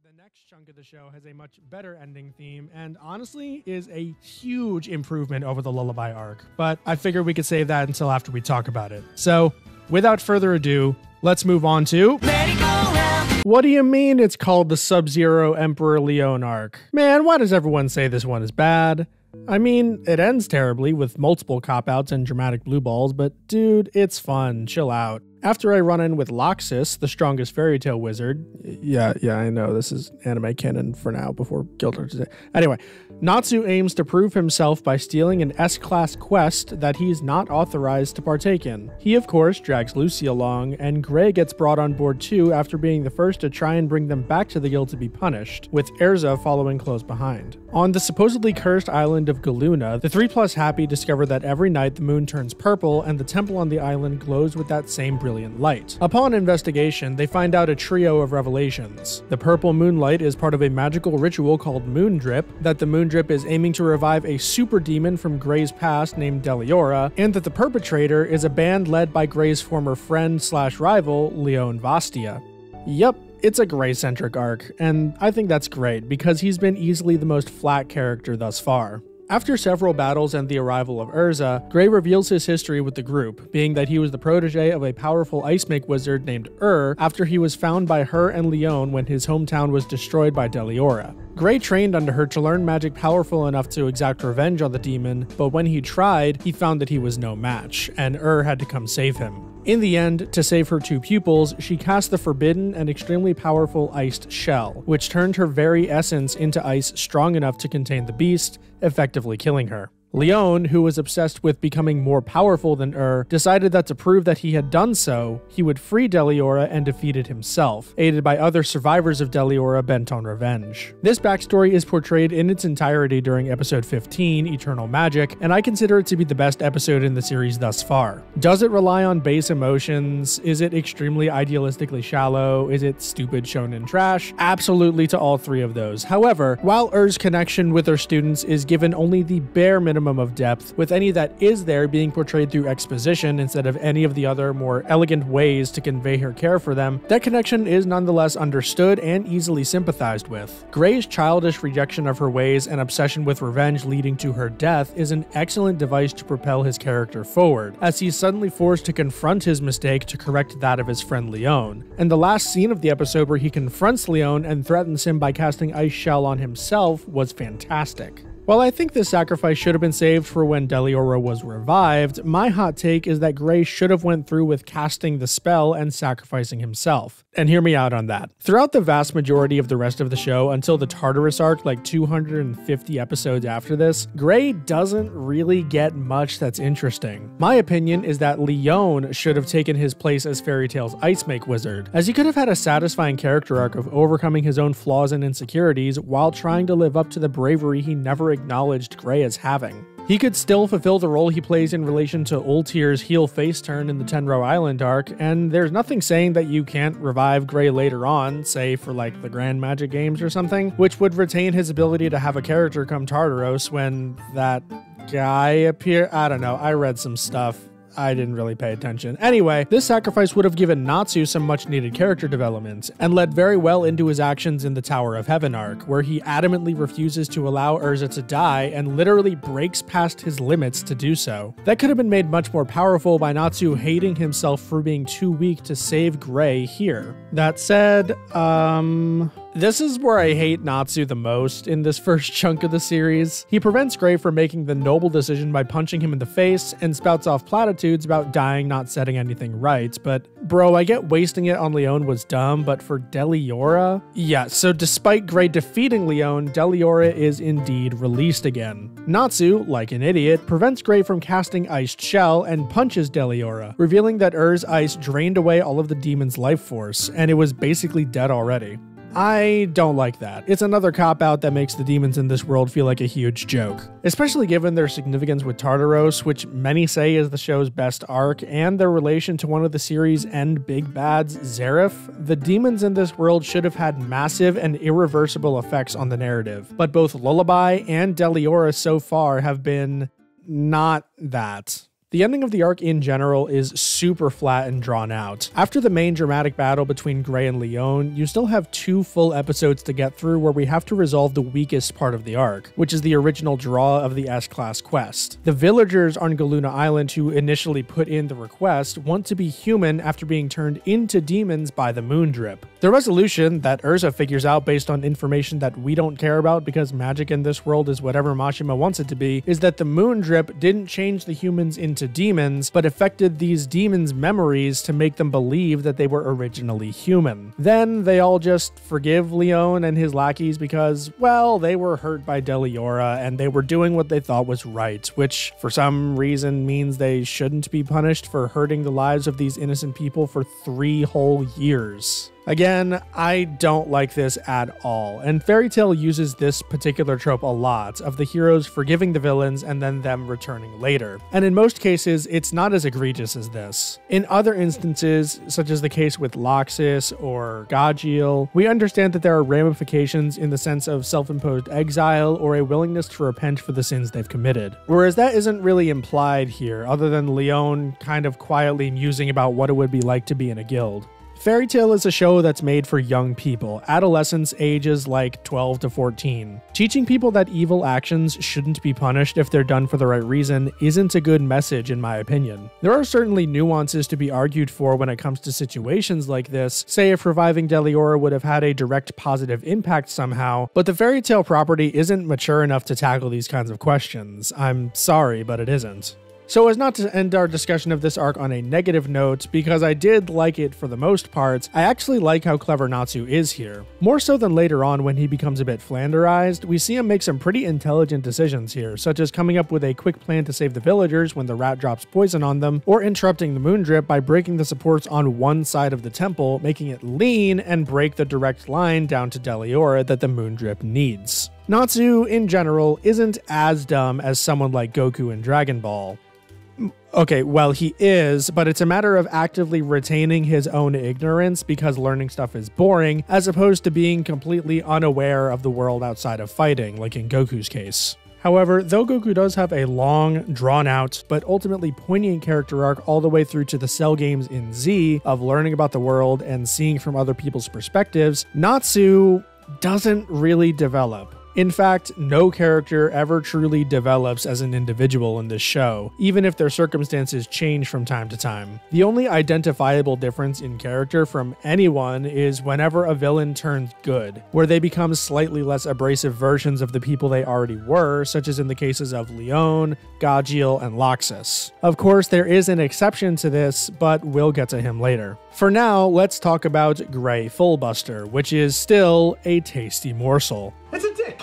The next chunk of the show has a much better ending theme and honestly is a huge improvement over the Lullaby arc, but I figured we could save that until after we talk about it. So, without further ado, let's move on to... What do you mean it's called the Sub-Zero Emperor Leone arc? Man, why does everyone say this one is bad? I mean, it ends terribly with multiple cop-outs and dramatic blue balls, but dude, it's fun, chill out. After I run in with Loxus, the strongest fairy tale wizard, yeah, I know, this is anime canon for now, before Guild today. Anyway, Natsu aims to prove himself by stealing an S-class quest that he's not authorized to partake in. He, of course, drags Lucy along, and Gray gets brought on board too after being the first to try and bring them back to the guild to be punished, with Erza following close behind. On the supposedly cursed island of Galuna, the 3+ happy discover that every night the moon turns purple and the temple on the island glows with that same brilliant light. Upon investigation, they find out a trio of revelations. The purple moonlight is part of a magical ritual called Moon Drip, that the Moon Drip is aiming to revive a super demon from Gray's past named Deliora, and that the perpetrator is a band led by Gray's former friend / rival, Leone Vastia. Yep, it's a Gray-centric arc, and I think that's great because he's been easily the most flat character thus far. After several battles and the arrival of Erza, Gray reveals his history with the group, being that he was the protege of a powerful ice make wizard named after he was found by her and Leone when his hometown was destroyed by Deliora. Gray trained under her to learn magic powerful enough to exact revenge on the demon, but when he tried, he found that he was no match, and had to come save him. In the end, to save her 2 pupils, she cast the forbidden and extremely powerful iced shell, which turned her very essence into ice strong enough to contain the beast, effectively killing her. Leone, who was obsessed with becoming more powerful than decided that to prove that he had done so, he would free Deliora and defeat it himself, aided by other survivors of Deliora bent on revenge. This backstory is portrayed in its entirety during episode 15, Eternal Magic, and I consider it to be the best episode in the series thus far. Does it rely on base emotions? Is it extremely idealistically shallow? Is it stupid shonen trash? Absolutely to all 3 of those. However, while connection with her students is given only the bare minimum of depth, with any that is there being portrayed through exposition instead of any of the other more elegant ways to convey her care for them, that connection is nonetheless understood and easily sympathized with. Gray's childish rejection of her ways and obsession with revenge leading to her death is an excellent device to propel his character forward, as he's suddenly forced to confront his mistake to correct that of his friend Leone. And the last scene of the episode where he confronts Leone and threatens him by casting Ice Shell on himself was fantastic. While I think this sacrifice should have been saved for when Deliora was revived, my hot take is that Gray should have went through with casting the spell and sacrificing himself. And hear me out on that. Throughout the vast majority of the rest of the show, until the Tartarus arc, like 250 episodes after this, Gray doesn't really get much that's interesting. My opinion is that Leone should have taken his place as Fairy Tail's Ice Make Wizard, as he could have had a satisfying character arc of overcoming his own flaws and insecurities while trying to live up to the bravery he never acknowledged Gray as having. He could still fulfill the role he plays in relation to Ultier's heel face turn in the Tenro Island arc, and there's nothing saying that you can't revive Gray later on, say for like the Grand Magic Games or something, which would retain his ability to have a character come Tartaros when that guy appear. I don't know, I read some stuff. I didn't really pay attention. Anyway, this sacrifice would have given Natsu some much needed character development, and led very well into his actions in the Tower of Heaven arc, where he adamantly refuses to allow Erza to die and literally breaks past his limits to do so. That could have been made much more powerful by Natsu hating himself for being too weak to save Gray here. That said, this is where I hate Natsu the most in this first chunk of the series. He prevents Gray from making the noble decision by punching him in the face and spouts off platitudes about dying not setting anything right, but bro, I get wasting it on Leone was dumb, but for Deliora? Yeah, so despite Gray defeating Leone, Deliora is indeed released again. Natsu, like an idiot, prevents Gray from casting Iced Shell and punches Deliora, revealing that ice drained away all of the demon's life force, and it was basically dead already. I don't like that. It's another cop-out that makes the demons in this world feel like a huge joke, especially given their significance with Tartaros, which many say is the show's best arc, and their relation to one of the series' end big bads, Zareth. The demons in this world should have had massive and irreversible effects on the narrative, but both Lullaby and Deliora so far have been not that. The ending of the arc in general is super flat and drawn out. After the main dramatic battle between Gray and Leon, you still have 2 full episodes to get through where we have to resolve the weakest part of the arc, which is the original draw of the S-Class quest. The villagers on Galuna Island who initially put in the request want to be human after being turned into demons by the moon drip. The resolution that Urza figures out based on information that we don't care about because magic in this world is whatever Mashima wants it to be, is that the moon drip didn't change the humans into demons, but affected these demons' memories to make them believe that they were originally human. Then they all just forgive Leon and his lackeys because, well, they were hurt by Deliora and they were doing what they thought was right, which for some reason means they shouldn't be punished for hurting the lives of these innocent people for 3 whole years. Again, I don't like this at all, and Fairy Tail uses this particular trope a lot, of the heroes forgiving the villains and then them returning later. And in most cases, it's not as egregious as this. In other instances, such as the case with Loxus or Gajiel, we understand that there are ramifications in the sense of self-imposed exile or a willingness to repent for the sins they've committed. Whereas that isn't really implied here, other than Leon kind of quietly musing about what it would be like to be in a guild. Fairy Tail is a show that's made for young people, adolescents ages like 12 to 14. Teaching people that evil actions shouldn't be punished if they're done for the right reason isn't a good message in my opinion. There are certainly nuances to be argued for when it comes to situations like this, say if reviving Deliora would have had a direct positive impact somehow, but the Fairy Tail property isn't mature enough to tackle these kinds of questions. I'm sorry, but it isn't. So as not to end our discussion of this arc on a negative note, because I did like it for the most part, I actually like how clever Natsu is here. More so than later on when he becomes a bit flanderized, we see him make some pretty intelligent decisions here, such as coming up with a quick plan to save the villagers when the rat drops poison on them, or interrupting the moon drip by breaking the supports on one side of the temple, making it lean and break the direct line down to Deliora that the moon drip needs. Natsu, in general, isn't as dumb as someone like Goku in Dragon Ball. Okay, well, he is, but it's a matter of actively retaining his own ignorance because learning stuff is boring, as opposed to being completely unaware of the world outside of fighting, like in Goku's case. However, though Goku does have a long, drawn-out, but ultimately poignant character arc all the way through to the Cell games in Z of learning about the world and seeing from other people's perspectives, Natsu doesn't really develop. In fact, no character ever truly develops as an individual in this show, even if their circumstances change from time to time. The only identifiable difference in character from anyone is whenever a villain turns good, where they become slightly less abrasive versions of the people they already were, such as in the cases of Leon, Gajiel, and Loxus. Of course, there is an exception to this, but we'll get to him later. For now, let's talk about Gray Fullbuster, which is still a tasty morsel. It's a dick!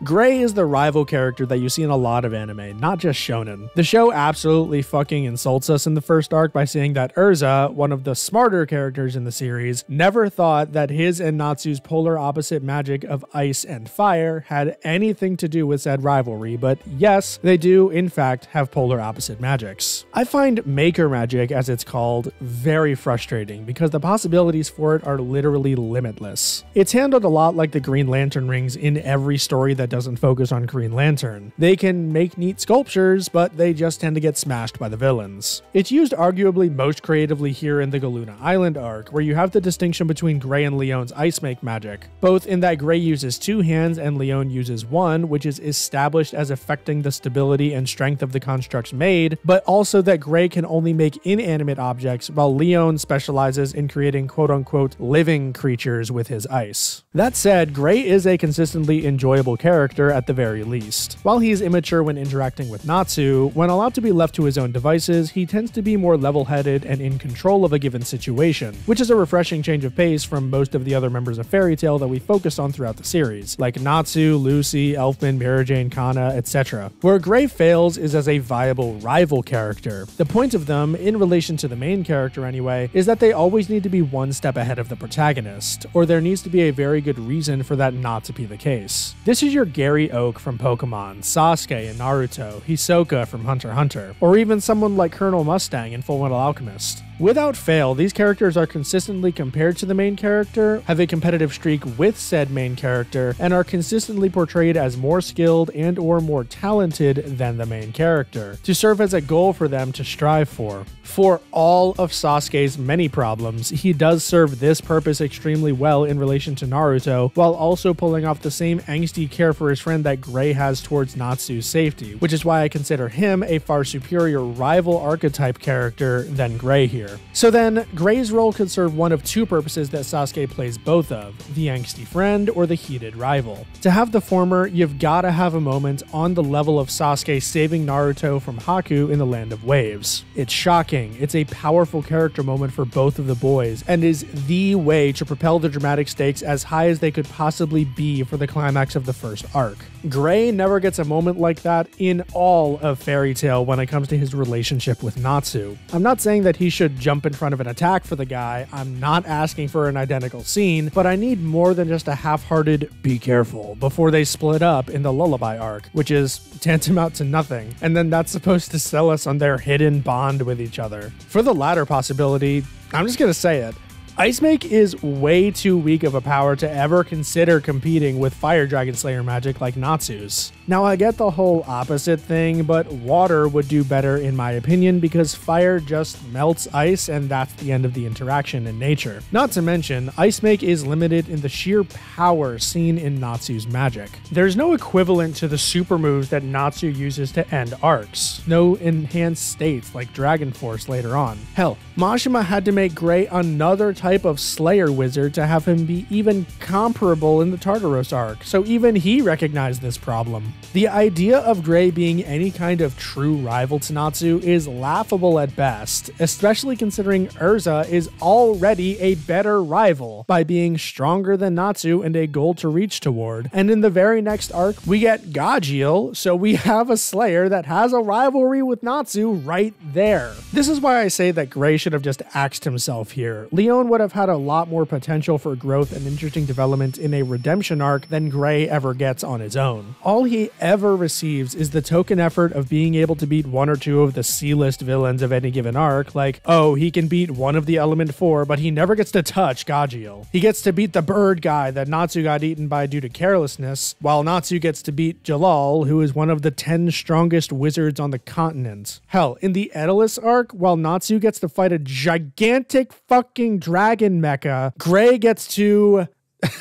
Gray is the rival character that you see in a lot of anime, not just shonen. The show absolutely fucking insults us in the first arc by saying that Urza, one of the smarter characters in the series, never thought that his and Natsu's polar opposite magic of ice and fire had anything to do with said rivalry, but yes, they do in fact have polar opposite magics. I find Maker Magic, as it's called, very frustrating because the possibilities for it are literally limitless. It's handled a lot like the Green Lantern rings in every story that doesn't focus on Green Lantern. They can make neat sculptures, but they just tend to get smashed by the villains. It's used arguably most creatively here in the Galuna Island arc, where you have the distinction between Gray and Leon's ice make magic, both in that Gray uses 2 hands and Leon uses 1, which is established as affecting the stability and strength of the constructs made, but also that Gray can only make inanimate objects, while Leon specializes in creating quote-unquote living creatures with his ice. That said, Gray is a consistently enjoyable character at the very least. While he's immature when interacting with Natsu, when allowed to be left to his own devices, he tends to be more level-headed and in control of a given situation, which is a refreshing change of pace from most of the other members of Fairy Tail that we focused on throughout the series, like Natsu, Lucy, Elfman, Mary Jane, Kana, etc. Where Gray fails is as a viable rival character. The point of them, in relation to the main character anyway, is that they always need to be one step ahead of the protagonist, or there needs to be a very good reason for that not to be the case. This is your Gary Oak from Pokemon, Sasuke in Naruto, Hisoka from Hunter x Hunter, or even someone like Colonel Mustang in Fullmetal Alchemist. Without fail, these characters are consistently compared to the main character, have a competitive streak with said main character, and are consistently portrayed as more skilled and or more talented than the main character, to serve as a goal for them to strive for. For all of Sasuke's many problems, he does serve this purpose extremely well in relation to Naruto, while also pulling off the same angsty care for his friend that Gray has towards Natsu's safety, which is why I consider him a far superior rival archetype character than Gray here. So then, Gray's role could serve one of two purposes that Sasuke plays both of, the angsty friend or the heated rival. To have the former, you've gotta have a moment on the level of Sasuke saving Naruto from Haku in the Land of Waves. It's shocking, it's a powerful character moment for both of the boys, and is the way to propel the dramatic stakes as high as they could possibly be for the climax of the first arc. Gray never gets a moment like that in all of Fairy Tail when it comes to his relationship with Natsu. I'm not saying that he should jump in front of an attack for the guy, I'm not asking for an identical scene, but I need more than just a half-hearted "be careful" before they split up in the Lullaby arc, which is tantamount to nothing, and then that's supposed to sell us on their hidden bond with each other. For the latter possibility, I'm just gonna say it, Ice Make is way too weak of a power to ever consider competing with Fire Dragon Slayer magic like Natsu's. Now I get the whole opposite thing, but water would do better in my opinion because fire just melts ice and that's the end of the interaction in nature. Not to mention, Ice Make is limited in the sheer power seen in Natsu's magic. There's no equivalent to the super moves that Natsu uses to end arcs. No enhanced states like Dragon Force later on. Hell, Mashima had to make Gray another type of Slayer wizard to have him be even comparable in the Tartaros arc, so even he recognized this problem. The idea of Gray being any kind of true rival to Natsu is laughable at best, especially considering Urza is already a better rival by being stronger than Natsu and a goal to reach toward. And in the very next arc, we get Gajiel, so we have a Slayer that has a rivalry with Natsu right there. This is why I say that Gray should have just axed himself here. Leon would have had a lot more potential for growth and interesting development in a redemption arc than Gray ever gets on his own. All he ever receives is the token effort of being able to beat one or two of the C-list villains of any given arc, like, oh, he can beat one of the Element 4, but he never gets to touch Gajiel. He gets to beat the bird guy that Natsu got eaten by due to carelessness, while Natsu gets to beat Jalal, who is one of the 10 strongest wizards on the continent. Hell, in the Edelus arc, while Natsu gets to fight a gigantic fucking dragon mecha, Gray gets to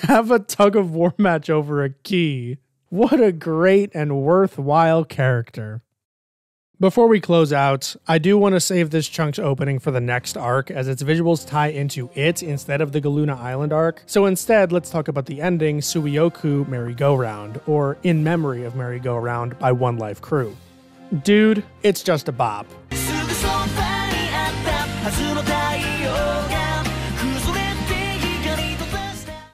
have a tug-of-war match over a key. What a great and worthwhile character. Before we close out, I do want to save this chunk's opening for the next arc, as its visuals tie into it instead of the Galuna Island arc. So instead, let's talk about the ending, Suioku Merry-Go-Round, or In Memory of Merry-Go-Round by One Life Crew. Dude, it's just a bop.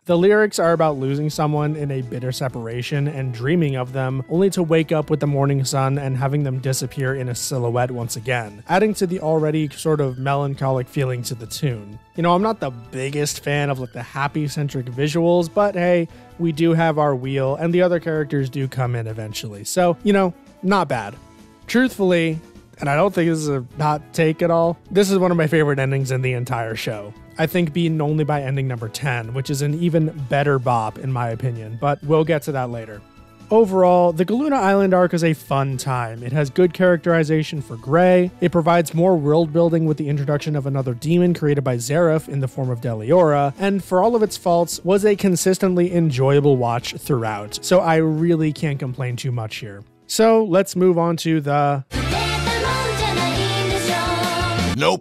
The lyrics are about losing someone in a bitter separation and dreaming of them, only to wake up with the morning sun and having them disappear in a silhouette once again, adding to the already sort of melancholic feeling to the tune. You know, I'm not the biggest fan of like the happy-centric visuals, but hey, we do have our wheel, and the other characters do come in eventually, so, you know, not bad. Truthfully, and I don't think this is a hot take at all, this is one of my favorite endings in the entire show. I think beaten only by ending number 10, which is an even better bop in my opinion, but we'll get to that later. Overall, the Galuna Island arc is a fun time. It has good characterization for Gray, it provides more world building with the introduction of another demon created by Zeref in the form of Deliora, and for all of its faults, was a consistently enjoyable watch throughout, so I really can't complain too much here. So let's move on to the... Nope.